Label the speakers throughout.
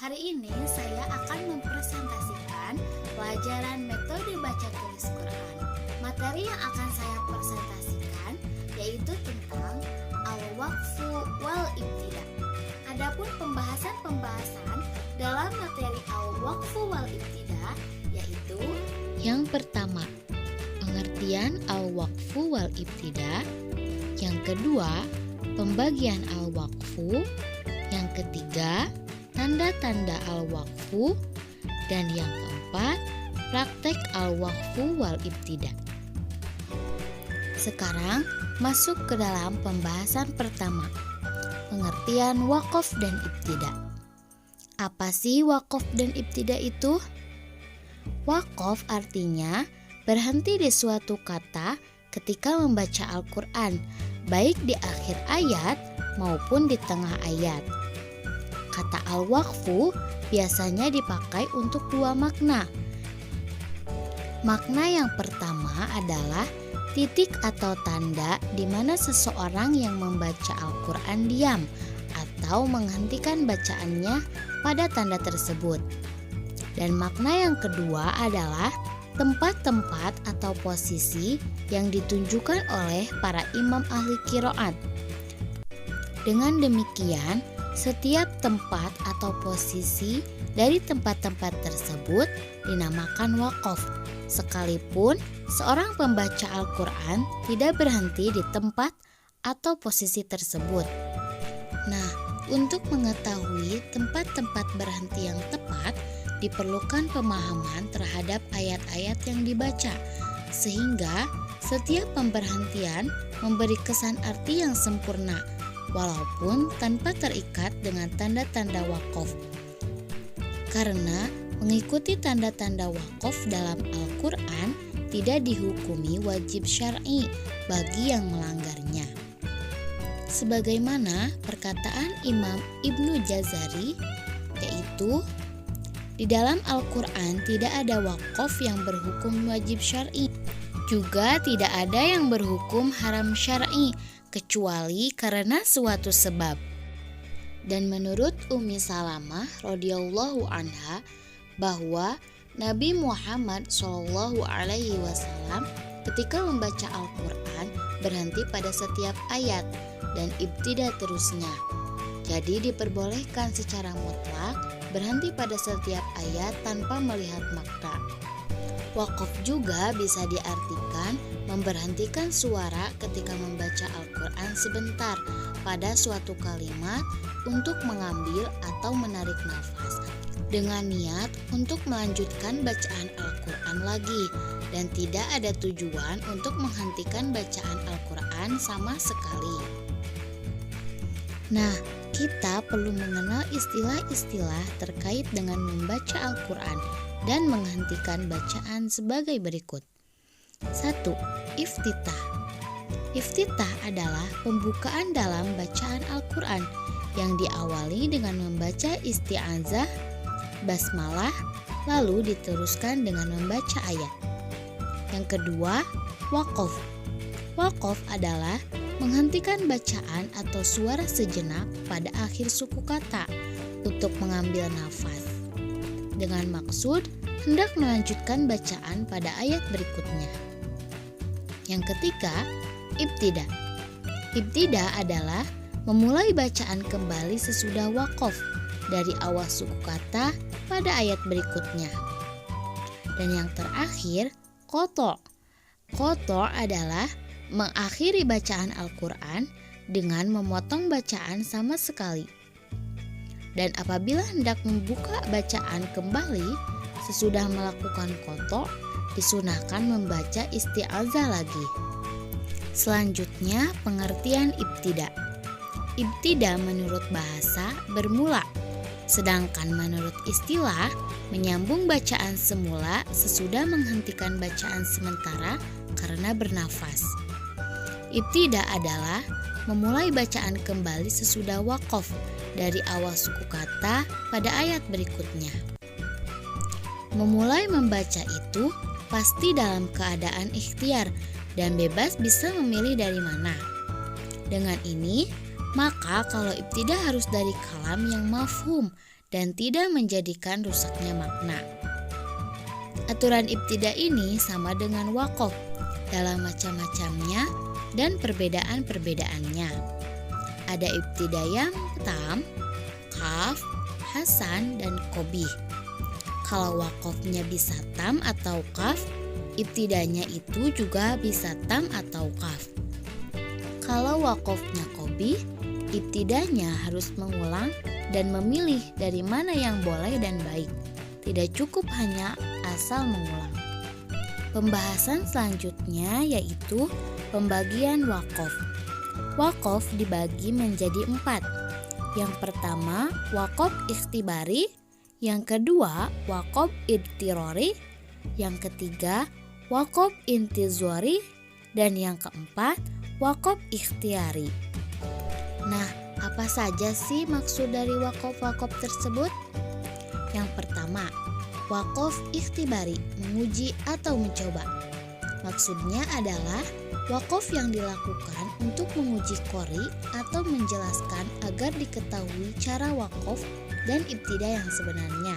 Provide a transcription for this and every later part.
Speaker 1: Hari ini saya akan mempresentasikan pelajaran metode baca tulis Quran. Materi yang akan saya presentasikan yaitu tentang al-waqfu wal ibtida. Adapun pembahasan dalam materi al-waqfu wal ibtida yaitu
Speaker 2: yang pertama, pengertian al-waqfu wal ibtida. Yang kedua, pembagian al-waqfu. Yang ketiga, tanda-tanda al-waqfu. Dan yang keempat, praktek al-waqfu wal ibtida. Sekarang masuk ke dalam pembahasan pertama, pengertian waqaf dan ibtida. Apa sih waqaf dan ibtida itu? Waqaf artinya berhenti di suatu kata ketika membaca Al-Quran, baik di akhir ayat maupun di tengah ayat. Kata al-waqfu biasanya dipakai untuk dua makna. Makna yang pertama adalah titik atau tanda di mana seseorang yang membaca Al-Quran diam atau menghentikan bacaannya pada tanda tersebut. Dan makna yang kedua adalah tempat-tempat atau posisi yang ditunjukkan oleh para imam ahli qiraat. Dengan demikian, setiap tempat atau posisi dari tempat-tempat tersebut dinamakan waqaf, sekalipun seorang pembaca Al-Quran tidak berhenti di tempat atau posisi tersebut. Nah, untuk mengetahui tempat-tempat berhenti yang tepat, diperlukan pemahaman terhadap ayat-ayat yang dibaca, sehingga setiap pemberhentian memberi kesan arti yang sempurna, walaupun tanpa terikat dengan tanda-tanda waqaf. Karena mengikuti tanda-tanda waqaf dalam Al-Quran tidak dihukumi wajib syar'i bagi yang melanggarnya. Sebagaimana perkataan Imam Ibnu Jazari, yaitu di dalam Al-Quran tidak ada waqaf yang berhukum wajib syar'i, juga tidak ada yang berhukum haram syar'i, kecuali karena suatu sebab. Dan menurut Ummi Salamah radhiyallahu anha bahwa Nabi Muhammad SAW ketika membaca Al-Quran berhenti pada setiap ayat dan ibtida terusnya. Jadi diperbolehkan secara mutlak berhenti pada setiap ayat tanpa melihat makna. Waqaf juga bisa diartikan memberhentikan suara ketika membaca Al-Quran sebentar pada suatu kalimat untuk mengambil atau menarik nafas dengan niat untuk melanjutkan bacaan Al-Quran lagi, dan tidak ada tujuan untuk menghentikan bacaan Al-Quran sama sekali. Nah, kita perlu mengenal istilah-istilah terkait dengan membaca Al-Quran dan menghentikan bacaan sebagai berikut. 1. Iftitah. Iftitah adalah pembukaan dalam bacaan Al-Quran yang diawali dengan membaca isti'azah, basmalah, lalu diteruskan dengan membaca ayat. Yang kedua, waqaf. Waqaf adalah menghentikan bacaan atau suara sejenak pada akhir suku kata untuk mengambil nafas, dengan maksud hendak melanjutkan bacaan pada ayat berikutnya. Yang ketiga, ibtida. Ibtida adalah memulai bacaan kembali sesudah waqaf dari awal suku kata pada ayat berikutnya. Dan yang terakhir, qata'. Qata' adalah mengakhiri bacaan Al-Quran dengan memotong bacaan sama sekali. Dan apabila hendak membuka bacaan kembali sesudah melakukan qata', disunahkan membaca isti'azah lagi. Selanjutnya, pengertian ibtida. Ibtida menurut bahasa bermula, sedangkan menurut istilah menyambung bacaan semula sesudah menghentikan bacaan sementara karena bernafas. Ibtida adalah memulai bacaan kembali sesudah waqaf dari awal suku kata pada ayat berikutnya. Memulai membaca itu pasti dalam keadaan ikhtiar dan bebas bisa memilih dari mana. Dengan ini, maka kalau ibtida harus dari kalam yang mafhum dan tidak menjadikan rusaknya makna. Aturan ibtida ini sama dengan waqaf dalam macam-macamnya dan perbedaan-perbedaannya. Ada ibtida yang tam, kaf, hasan, dan qobih. Kalau waqafnya bisa tam atau kaf, ibtidanya itu juga bisa tam atau kaf. Kalau waqafnya qobih, ibtidanya harus mengulang dan memilih dari mana yang boleh dan baik. Tidak cukup hanya asal mengulang. Pembahasan selanjutnya yaitu pembagian waqaf. Waqaf dibagi menjadi 4. Yang pertama, waqaf ikhtibari. Yang kedua, waqaf idtirari. Yang ketiga, waqaf intizari. Dan yang keempat, waqaf ikhtiyari. Nah, apa saja sih maksud dari waqaf-waqaf tersebut? Yang pertama, waqaf ikhtibari, menguji atau mencoba. Maksudnya adalah waqaf yang dilakukan untuk menguji qori atau menjelaskan agar diketahui cara waqaf dan ibtida yang sebenarnya.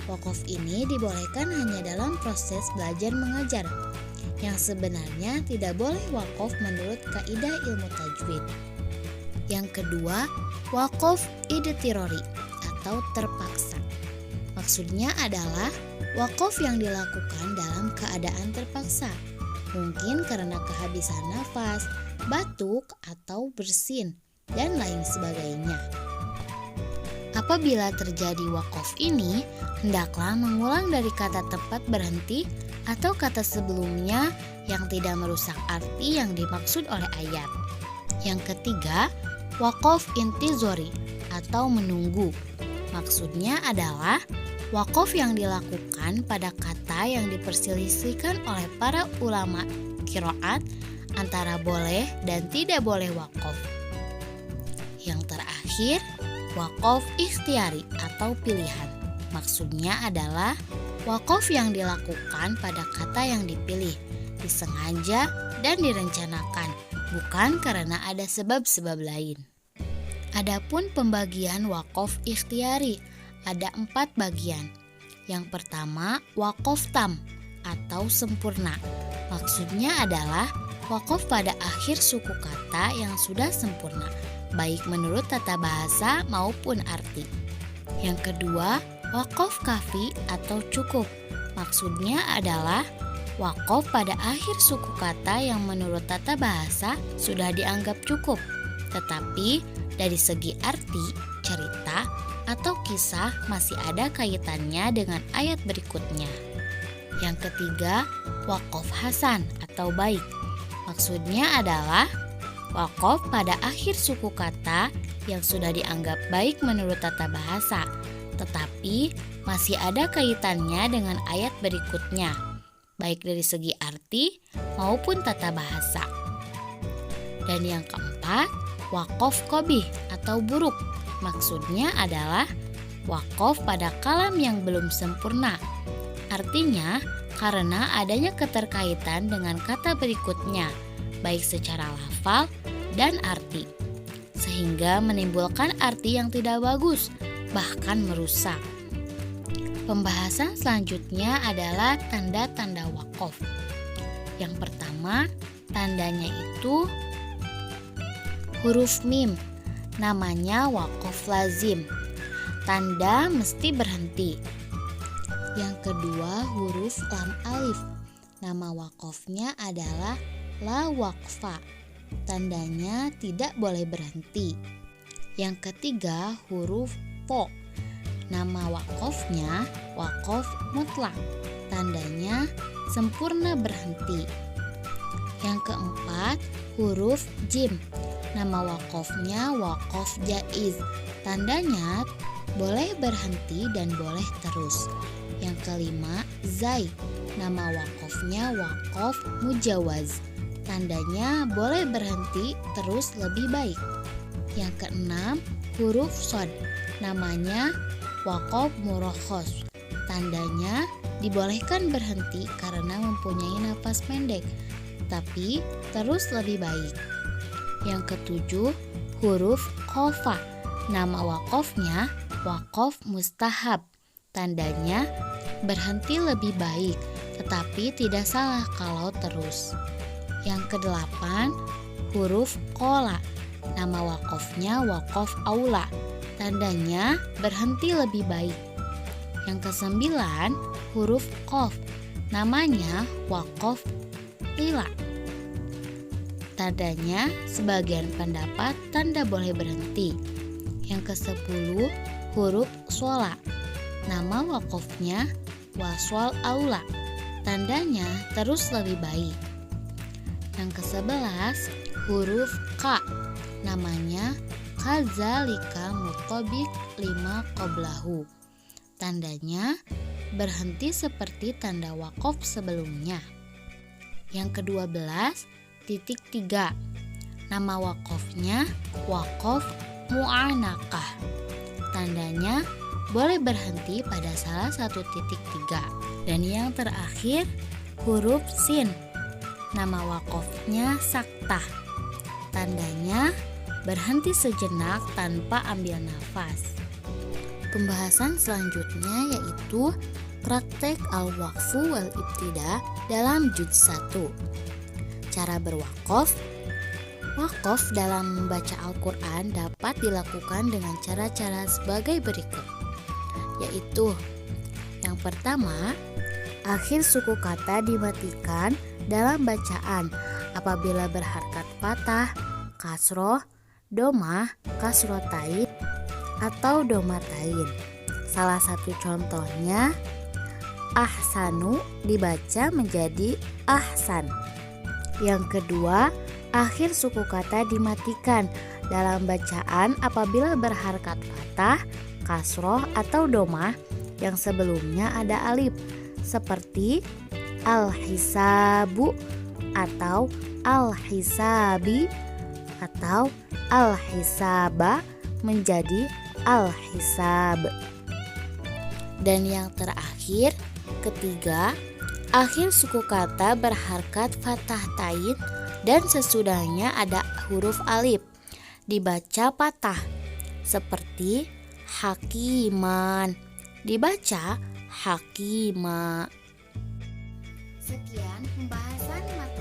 Speaker 2: Waqaf ini dibolehkan hanya dalam proses belajar mengajar, yang sebenarnya tidak boleh waqaf menurut kaidah ilmu tajwid. Yang kedua, waqaf idtirari atau terpaksa. Maksudnya adalah waqaf yang dilakukan dalam keadaan terpaksa, mungkin karena kehabisan nafas, batuk, atau bersin, dan lain sebagainya. Apabila terjadi waqaf ini, hendaklah mengulang dari kata tempat berhenti atau kata sebelumnya yang tidak merusak arti yang dimaksud oleh ayat. Yang ketiga, waqaf intizori atau menunggu. Maksudnya adalah waqaf yang dilakukan pada kata yang diperselisihkan oleh para ulama qiraat antara boleh dan tidak boleh waqaf. Yang terakhir, waqaf ikhtiyari atau pilihan. Maksudnya adalah waqaf yang dilakukan pada kata yang dipilih, disengaja dan direncanakan, bukan karena ada sebab-sebab lain. Adapun pembagian waqaf ikhtiyari ada 4 bagian. Yang pertama, waqaf tam atau sempurna. Maksudnya adalah waqaf pada akhir suku kata yang sudah sempurna, baik menurut tata bahasa maupun arti. Yang kedua, waqaf kafi atau cukup. Maksudnya adalah waqaf pada akhir suku kata yang menurut tata bahasa sudah dianggap cukup, tetapi dari segi arti, cerita, atau kisah masih ada kaitannya dengan ayat berikutnya. Yang ketiga, waqaf hasan atau baik. Maksudnya adalah waqaf pada akhir suku kata yang sudah dianggap baik menurut tata bahasa, tetapi masih ada kaitannya dengan ayat berikutnya, baik dari segi arti maupun tata bahasa. Dan yang keempat, waqaf qobih atau buruk. Maksudnya adalah waqaf pada kalam yang belum sempurna. Artinya, karena adanya keterkaitan dengan kata berikutnya, baik secara lafal dan arti, sehingga menimbulkan arti yang tidak bagus, bahkan merusak. Pembahasan selanjutnya adalah tanda-tanda waqaf. Yang pertama, tandanya itu huruf mim. Namanya waqaf lazim. Tanda mesti berhenti. Yang kedua, huruf lam alif. Nama waqafnya adalah la waqfa. Tandanya tidak boleh berhenti. Yang ketiga, huruf po. Nama waqafnya waqaf mutlak. Tandanya sempurna berhenti. Yang keempat, huruf jim. Nama waqafnya waqaf jaiz. Tandanya boleh berhenti dan boleh terus. Yang kelima, zai. Nama waqafnya waqaf mujawaz. Tandanya boleh berhenti terus lebih baik. Yang keenam, huruf shad. Namanya waqaf murakhos. Tandanya dibolehkan berhenti karena mempunyai nafas pendek, tapi terus lebih baik. Yang ketujuh, huruf qofa. Nama waqafnya waqaf mustahab. Tandanya berhenti lebih baik, tetapi tidak salah kalau terus. Yang kedelapan, huruf qola. Nama waqafnya waqaf aula. Tandanya berhenti lebih baik. Yang kesembilan, huruf qaf. Namanya waqaf lila. Tandanya sebagian pendapat tanda boleh berhenti. Yang ke-10, huruf shola. Nama waqafnya waswal aula. Tandanya terus lebih baik. Yang ke-11, huruf ka. Namanya kadzalika mutabik lima qablahu. Tandanya berhenti seperti tanda waqaf sebelumnya. Yang ke-12, titik 3. Nama waqafnya waqaf mu'anakah. Tandanya boleh berhenti pada salah satu titik 3. Dan yang terakhir, huruf sin. Nama waqafnya saktah. Tandanya berhenti sejenak tanpa ambil nafas. Pembahasan selanjutnya yaitu praktek al-waqfu wal-ibtida dalam juz 1. Cara berwaqaf. Waqaf dalam membaca Al-Quran dapat dilakukan dengan cara-cara sebagai berikut, yaitu yang pertama, akhir suku kata dimatikan dalam bacaan apabila berharkat fathah, kasroh, domah, kasrotain, atau domatain. Salah satu contohnya, ahsanu dibaca menjadi ahsan. Yang kedua, akhir suku kata dimatikan dalam bacaan apabila berharkat fathah, kasroh, atau domah yang sebelumnya ada alif, seperti al-hisabu atau al-hisabi atau al-hisaba menjadi al-hisab. Dan yang terakhir, ketiga, akhir suku kata berharkat fathah tain dan sesudahnya ada huruf alif, dibaca patah, seperti hakiman, dibaca hakima.
Speaker 1: Sekian pembahasan materi